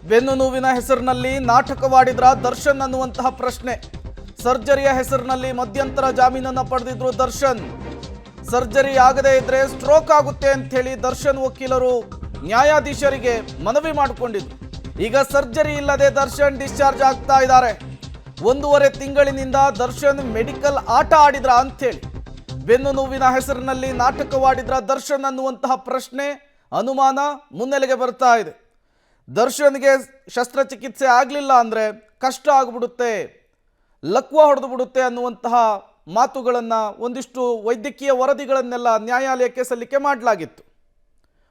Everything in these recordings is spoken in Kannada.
ಬೆನ್ನು ನೋವಿನ ಹೆಸರಿನಲ್ಲಿ ನಾಟಕವಾಡಿದ್ರ ದರ್ಶನ್ ಅನ್ನುವಂತಹ ಪ್ರಶ್ನೆ. ಸರ್ಜರಿಯ ಹೆಸರಿನಲ್ಲಿ ಮಧ್ಯಂತರ ಜಾಮೀನನ್ನ ಪಡೆದಿದ್ರು ದರ್ಶನ್. ಸರ್ಜರಿ ಆಗದೇ ಇದ್ರೆ ಸ್ಟ್ರೋಕ್ ಆಗುತ್ತೆ ಅಂತ ಹೇಳಿ ದರ್ಶನ್ ವಕೀಲರು ನ್ಯಾಯಾಧೀಶರಿಗೆ ಮನವಿ ಮಾಡಿಕೊಂಡಿದ್ರು. ಈಗ ಸರ್ಜರಿ ಇಲ್ಲದೆ ದರ್ಶನ್ ಡಿಸ್ಚಾರ್ಜ್ ಆಗ್ತಾ ಇದ್ದಾರೆ. 1.5 ತಿಂಗಳಿನಿಂದ ದರ್ಶನ್ ಮೆಡಿಕಲ್ ಆಟ ಆಡಿದ್ರ ಅಂಥೇಳಿ ಬೆನ್ನು ನೋವಿನ ಹೆಸರಿನಲ್ಲಿ ನಾಟಕವಾಡಿದ್ರ ದರ್ಶನ್ ಅನ್ನುವಂತಹ ಪ್ರಶ್ನೆ, ಅನುಮಾನ ಮುನ್ನೆಲೆಗೆ ಬರ್ತಾ ಇದೆ. ದರ್ಶನ್ಗೆ ಶಸ್ತ್ರಚಿಕಿತ್ಸೆ ಆಗಲಿಲ್ಲ ಅಂದರೆ ಕಷ್ಟ ಆಗಿಬಿಡುತ್ತೆ, ಲಕ್ವ ಹೊಡೆದು ಬಿಡುತ್ತೆ ಅನ್ನುವಂತಹ ಮಾತುಗಳನ್ನು ಒಂದಿಷ್ಟು ವೈದ್ಯಕೀಯ ವರದಿಗಳನ್ನೆಲ್ಲ ನ್ಯಾಯಾಲಯಕ್ಕೆ ಸಲ್ಲಿಕೆ ಮಾಡಲಾಗಿತ್ತು.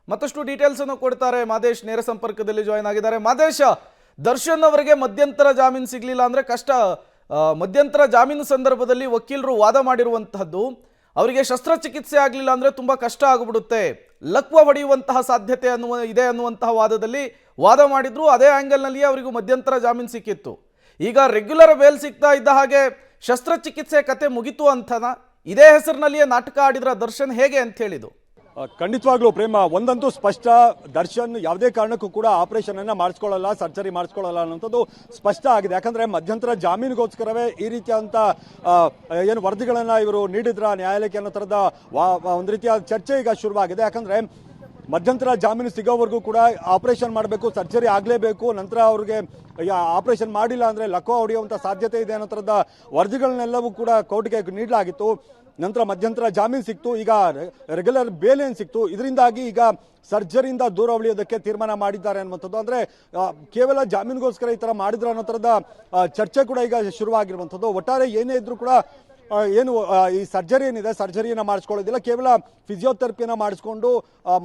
ಮತ್ತಷ್ಟು ಡೀಟೇಲ್ಸನ್ನು ಕೊಡ್ತಾರೆ ಮಾದೇಶ್, ನೇರ ಸಂಪರ್ಕದಲ್ಲಿ ಜಾಯ್ನ್ ಆಗಿದ್ದಾರೆ. ಮಾದೇಶ್, ದರ್ಶನ್ ಅವರಿಗೆ ಮಧ್ಯಂತರ ಜಾಮೀನು ಸಿಗಲಿಲ್ಲ ಅಂದರೆ ಕಷ್ಟ. ಮಧ್ಯಂತರ ಜಾಮೀನು ಸಂದರ್ಭದಲ್ಲಿ ವಕೀಲರು ವಾದ ಮಾಡಿರುವಂತಹದ್ದು, ಅವರಿಗೆ ಶಸ್ತ್ರಚಿಕಿತ್ಸೆ ಆಗಲಿಲ್ಲ ಅಂದರೆ ತುಂಬ ಕಷ್ಟ ಆಗಿಬಿಡುತ್ತೆ, ಲಕ್ವ ಹೊಡೆಯುವಂತಹ ಸಾಧ್ಯತೆ ಇದೆ ಅನ್ನುವಂತಹ ವಾದದಲ್ಲಿ ವಾದ ಮಾಡಿದ್ರು. ಅದೇ ಆ್ಯಂಗಲ್ನಲ್ಲಿಯೇ ಅವರಿಗೂ ಮಧ್ಯಂತರ ಜಾಮೀನು ಸಿಕ್ಕಿತ್ತು. ಈಗ ರೆಗ್ಯುಲರ್ ಬೇಲ್ ಸಿಗ್ತಾ ಇದ್ದ ಹಾಗೆ ಶಸ್ತ್ರಚಿಕಿತ್ಸೆ ಕತೆ ಮುಗಿತು ಅಂತನ ಇದೇ ಹೆಸರಿನಲ್ಲಿಯೇ ನಾಟಕ ಆಡಿದ್ರ ದರ್ಶನ್, ಹೇಗೆ ಅಂತ ಹೇಳಿದು? ಖಂಡಿತವಾಗ್ಲೂ ಪ್ರೇಮ, ಒಂದಂತೂ ಸ್ಪಷ್ಟ, ದರ್ಶನ್ ಯಾವುದೇ ಕಾರಣಕ್ಕೂ ಕೂಡ ಆಪರೇಷನ್ ಅನ್ನ ಮಾಡಿಸ್ಕೊಳ್ಳಲ್ಲ, ಸರ್ಜರಿ ಮಾಡಿಸ್ಕೊಳ್ಳಲ್ಲ ಅನ್ನೋಂಥದ್ದು ಸ್ಪಷ್ಟ ಆಗಿದೆ. ಯಾಕಂದ್ರೆ ಮಧ್ಯಂತರ ಜಾಮೀನಿಗೋಸ್ಕರವೇ ಈ ರೀತಿಯಾದಂಥ ಏನು ವರದಿಗಳನ್ನ ಇವರು ನೀಡಿದ್ರ ನ್ಯಾಯಾಲಯಕ್ಕೆ ಅನ್ನೋ ಥರದ ಒಂದು ರೀತಿಯ ಚರ್ಚೆ ಈಗ ಶುರುವಾಗಿದೆ. ಯಾಕಂದ್ರೆ ಮಧ್ಯಂತರ ಜಾಮೀನು ಸಿಗೋವರೆಗೂ ಕೂಡ ಆಪರೇಷನ್ ಮಾಡಬೇಕು, ಸರ್ಜರಿ ಆಗಲೇಬೇಕು, ನಂತರ ಅವ್ರಿಗೆ ಆಪರೇಷನ್ ಮಾಡಿಲ್ಲ ಅಂದರೆ ಲಕ್ವ ಹೊಡೆಯುವಂಥ ಸಾಧ್ಯತೆ ಇದೆ ಅನ್ನೋ ಥರದ ವರದಿಗಳನ್ನೆಲ್ಲವೂ ಕೂಡ ಕೋರ್ಟ್ಗೆ ನೀಡಲಾಗಿತ್ತು. ನಂತರ ಮಧ್ಯಂತರ ಜಾಮೀನು ಸಿಕ್ತು, ಈಗ ರೆಗ್ಯುಲರ್ ಬೇಲ್ ಏನು ಸಿಕ್ತು. ಇದರಿಂದಾಗಿ ಈಗ ಸರ್ಜರಿಯಿಂದ ದೂರ ಉಳಿಯೋದಕ್ಕೆ ತೀರ್ಮಾನ ಮಾಡಿದ್ದಾರೆ ಅನ್ನುವಂಥದ್ದು. ಅಂದರೆ ಕೇವಲ ಜಾಮೀನಿಗೋಸ್ಕರ ಈ ಥರ ಮಾಡಿದ್ರು ಅನ್ನೋ ಥರದ ಚರ್ಚೆ ಕೂಡ ಈಗ ಶುರುವಾಗಿರುವಂಥದ್ದು. ಒಟ್ಟಾರೆ ಏನೇ ಇದ್ರೂ ಕೂಡ ಏನು ಈ ಸರ್ಜರಿ ಏನಿದೆ, ಸರ್ಜರಿಯನ್ನು ಮಾಡಿಸ್ಕೊಳ್ಳೋದಿಲ್ಲ, ಕೇವಲ ಫಿಸಿಯೋಥೆರಪಿಯನ್ನು ಮಾಡಿಸ್ಕೊಂಡು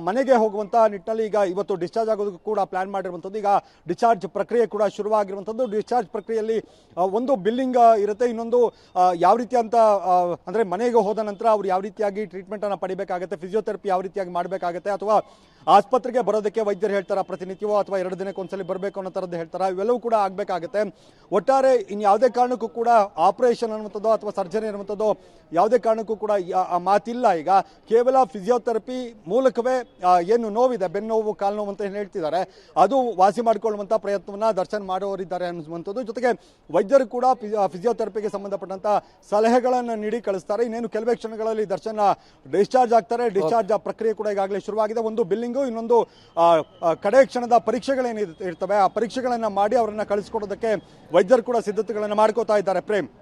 ಮನೆಗೆ ಹೋಗುವಂಥ ನಿಟ್ಟಿನಲ್ಲಿ ಈಗ ಇವತ್ತು ಡಿಸ್ಚಾರ್ಜ್ ಆಗೋದಕ್ಕೂ ಕೂಡ ಪ್ಲಾನ್ ಮಾಡಿರುವಂಥದ್ದು. ಈಗ ಡಿಸ್ಚಾರ್ಜ್ ಪ್ರಕ್ರಿಯೆ ಕೂಡ ಶುರುವಾಗಿರುವಂಥದ್ದು. ಡಿಸ್ಚಾರ್ಜ್ ಪ್ರಕ್ರಿಯೆಯಲ್ಲಿ ಒಂದು ಬಿಲ್ಲಿಂಗ್ ಇರುತ್ತೆ, ಇನ್ನೊಂದು ಯಾವ ರೀತಿ ಅಂತ ಅಂದರೆ ಮನೆಗೆ ಹೋದ ನಂತರ ಅವ್ರು ಯಾವ ರೀತಿಯಾಗಿ ಟ್ರೀಟ್ಮೆಂಟನ್ನು ಪಡಿಬೇಕಾಗುತ್ತೆ, ಫಿಸಿಯೋಥೆರಪಿ ಯಾವ ರೀತಿಯಾಗಿ ಮಾಡಬೇಕಾಗುತ್ತೆ, ಅಥವಾ ಆಸ್ಪತ್ರೆಗೆ ಬರೋದಕ್ಕೆ ವೈದ್ಯರು ಹೇಳ್ತಾರೆ ಪ್ರತಿನಿತ್ಯವೋ ಅಥವಾ 2 ದಿನಕ್ಕೆ ಒಂದ್ಸಲಿ ಬರಬೇಕು ಅನ್ನೋ ಥರದ್ದು ಹೇಳ್ತಾರೆ, ಇವೆಲ್ಲವೂ ಕೂಡ ಆಗಬೇಕಾಗುತ್ತೆ. ಒಟ್ಟಾರೆ ಇನ್ಯಾವುದೇ ಕಾರಣಕ್ಕೂ ಕೂಡ ಆಪರೇಷನ್ ಅನ್ನುವಂಥದ್ದು ಅಥವಾ ಸರ್ಜರಿ ಅನ್ನುವಂಥದ್ದು ಯಾವುದೇ ಕಾರಣಕ್ಕೂ ಕೂಡ ಮಾತಿಲ್ಲ. ಈಗ ಕೇವಲ ಫಿಸಿಯೋಥೆರಪಿ ಮೂಲಕವೇ ಏನು ನೋವಿದೆ, ಬೆನ್ನು ನೋವು, ಕಾಲು ನೋವು ಅಂತ ಏನು ಹೇಳ್ತಿದ್ದಾರೆ, ಅದು ವಾಸಿ ಮಾಡಿಕೊಳ್ಳುವಂಥ ಪ್ರಯತ್ನವನ್ನು ದರ್ಶನ್ ಮಾಡೋರಿದ್ದಾರೆ ಅನ್ನುವಂಥದ್ದು. ಜೊತೆಗೆ ವೈದ್ಯರು ಕೂಡ ಫಿಸಿಯೋಥೆರಪಿಗೆ ಸಂಬಂಧಪಟ್ಟಂಥ ಸಲಹೆಗಳನ್ನು ನೀಡಿ ಕಳಿಸ್ತಾರೆ. ಇನ್ನೇನು ಕೆಲವೇ ಕ್ಷಣಗಳಲ್ಲಿ ದರ್ಶನ್ ಡಿಸ್ಚಾರ್ಜ್ ಆಗ್ತಾರೆ. ಡಿಸ್ಚಾರ್ಜ್ ಪ್ರಕ್ರಿಯೆ ಕೂಡ ಈಗಾಗಲೇ ಶುರುವಾಗಿದೆ. ಒಂದು ಬಿಲ್ಲಿಂಗು, ಇನ್ನೊಂದು ಕಡೆ ಕ್ಷಣದ ಪರೀಕ್ಷೆಗಳೇನು ಇರ್ತವೆ, ಆ ಪರೀಕ್ಷೆಗಳನ್ನು ಮಾಡಿ ಅವರನ್ನು ಕಳಿಸ್ಕೊಡೋದಕ್ಕೆ ವೈದ್ಯರು ಕೂಡ ಸಿದ್ಧತೆಗಳನ್ನು ಮಾಡ್ಕೋತಾ ಇದ್ದಾರೆ. ಪ್ರೇಮ್.